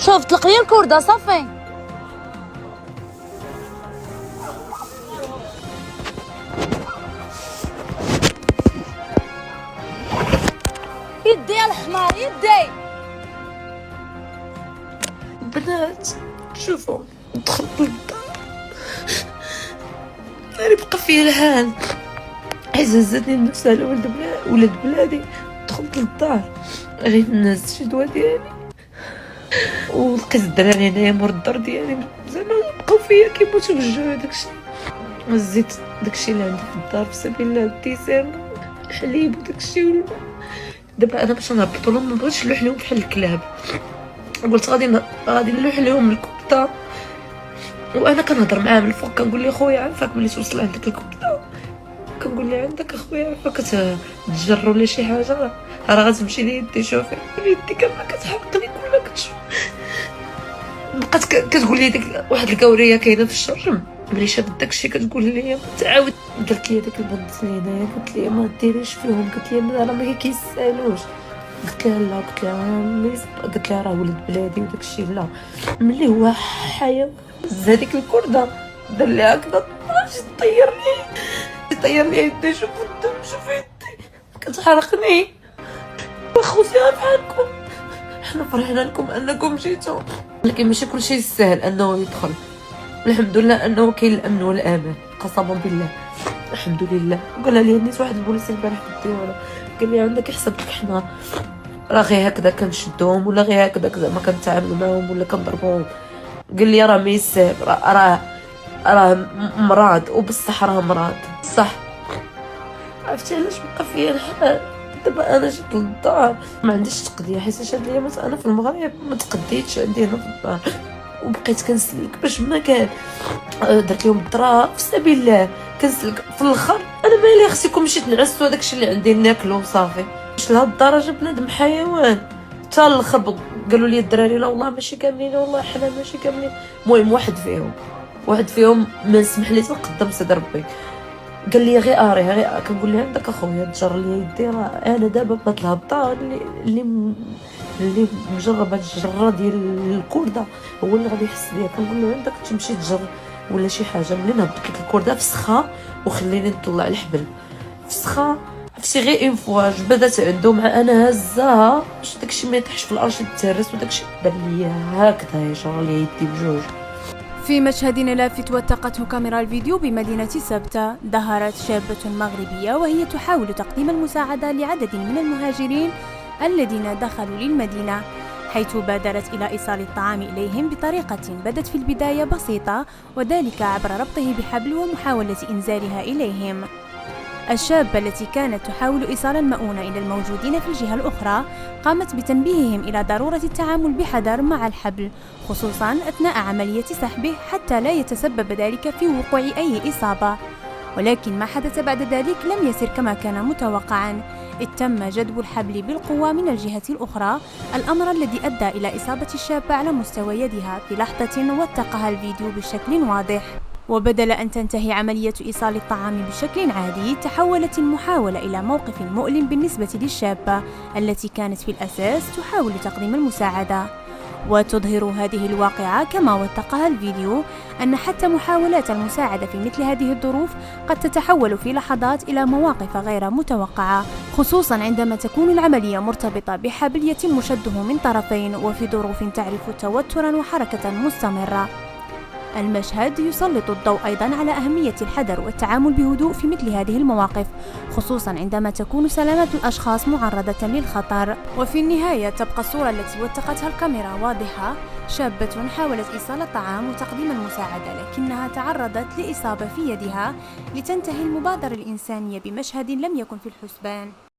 شوف طلق الكردة صافي. يدي يا الحمار يدي. بنات شوفوا دخلت للدار راني بقى فيا الهان، عززتني النفس على ولاد بلادي. دخلت للدار غير نهزت شي دوا ديالي ولقيت الدراري هنايا مور الدار ديالي زعما بقاو فيا كيموتوا بالجوع. داكشي هزيت داكشي اللي عندي في الدار في سبيل الله، التيسان الحليب وداكشي والماء. دابا انا باش نهبط لهم ما بغيتش نلوح لهم بحال الكلاب، قلت غادي نلوح لهم الكبده. وانا كنهضر معاه من الفوق كنقول لي خويا عافاك ملي توصل عندك الكبده، كنقول لي عندك اخويا عافاك كتجر ولا شي حاجه راه غتمشي لي يدي. شوفي يدي كامله كتحرقني كلها كتشوف. بقات كتقول لي ديك واحد الكوريه كاينه في الشرم ملي شافت داكشي كتقول لي تعاود. قالت لي ديك البنت اللي هنايا قالت لي ما ديريش فيهم، قالت لي راه ما كيسالوش. قلت لها لا، قلت لها قلت لها راه ولد بلادي وداكشي. لا ملي هو حيوان هز هذيك الكرده دار لي هكذا طير لي يدي. شوف الدم، شوف يدي كتحرقني. خوتي بحالكم حنا فرحنا لكم انكم جيتوا، ولكن ماشي كلشي سهل انه يدخل. الحمد لله انه كاين الامن والامان قسما بالله الحمد لله. قال لي نيت واحد البوليس البارح في الديوانه قال لي عندك حسابك حنا راه غير هكذا كنشدوهم ولا غير هكذا زعما كنتعاملوا معاهم ولا كنضربوهم. قال لي راه ما يساهل، راه مراد وبصح راه مراد صح. عرفتي علاش بقى فيا الحال؟ دابا انا جيت للدار ما عنديش تقضيه، حيت هاد الايامات انا في المغرب ما تقديتش عندي هنا في الدار وبقيت كنسلك باش ما كان درت لهم الدرا في سبيل الله كنسلك. في الاخر انا مالي خصكم مشيت نعسوا داكشي اللي عندي ناكلو وصافي. واش لهاد الدرجه بنادم حيوان حتى الاخر. قالوا لي الدراري لا والله ماشي كاملين، والله حنا ماشي كاملين. المهم واحد فيهم ما نسمح ليش نقدم سيد ربي قال لي غير غير كنقول لها عندك اخويا تجر لي يدي. راه انا دابا بنات الهبطه اللي مجرب هاد الجره ديال الكرده هو اللي غادي يحس بيا. كنقول له عندك تمشي تجر ولا شي حاجه. ملي نهبط لك الكرده فسخه وخليني نطلع الحبل فسخه عرفتي غير اون فوا بدات عنده مع انا هزاها باش داكشي ما يطيحش في الارض يتهرس وداكشي بان ليا هكذا يجر لي يدي بجوج. في مشهد لافت وثقته كاميرا الفيديو بمدينة سبتة، ظهرت شابة مغربية وهي تحاول تقديم المساعدة لعدد من المهاجرين الذين دخلوا للمدينة، حيث بادرت إلى إيصال الطعام إليهم بطريقة بدت في البداية بسيطة، وذلك عبر ربطه بحبل ومحاولة إنزالها إليهم. الشابة التي كانت تحاول إيصال المؤونة إلى الموجودين في الجهة الأخرى قامت بتنبيههم إلى ضرورة التعامل بحذر مع الحبل، خصوصا أثناء عملية سحبه حتى لا يتسبب ذلك في وقوع أي إصابة. ولكن ما حدث بعد ذلك لم يسر كما كان متوقعا، إذ تم جذب الحبل بالقوة من الجهة الأخرى، الأمر الذي أدى إلى إصابة الشابة على مستوى يدها في لحظة وثقها الفيديو بشكل واضح. وبدل أن تنتهي عملية إيصال الطعام بشكل عادي، تحولت المحاولة إلى موقف مؤلم بالنسبة للشابة التي كانت في الأساس تحاول تقديم المساعدة. وتظهر هذه الواقعة كما وثقها الفيديو أن حتى محاولات المساعدة في مثل هذه الظروف قد تتحول في لحظات إلى مواقف غير متوقعة، خصوصا عندما تكون العملية مرتبطة بحبل يتم شده من طرفين وفي ظروف تعرف توترا وحركة مستمرة. المشهد يسلط الضوء أيضا على أهمية الحذر والتعامل بهدوء في مثل هذه المواقف، خصوصا عندما تكون سلامة الأشخاص معرضة للخطر. وفي النهاية تبقى الصورة التي وثقتها الكاميرا واضحة، شابة حاولت إيصال الطعام وتقديم المساعدة لكنها تعرضت لإصابة في يدها، لتنتهي المبادرة الإنسانية بمشهد لم يكن في الحسبان.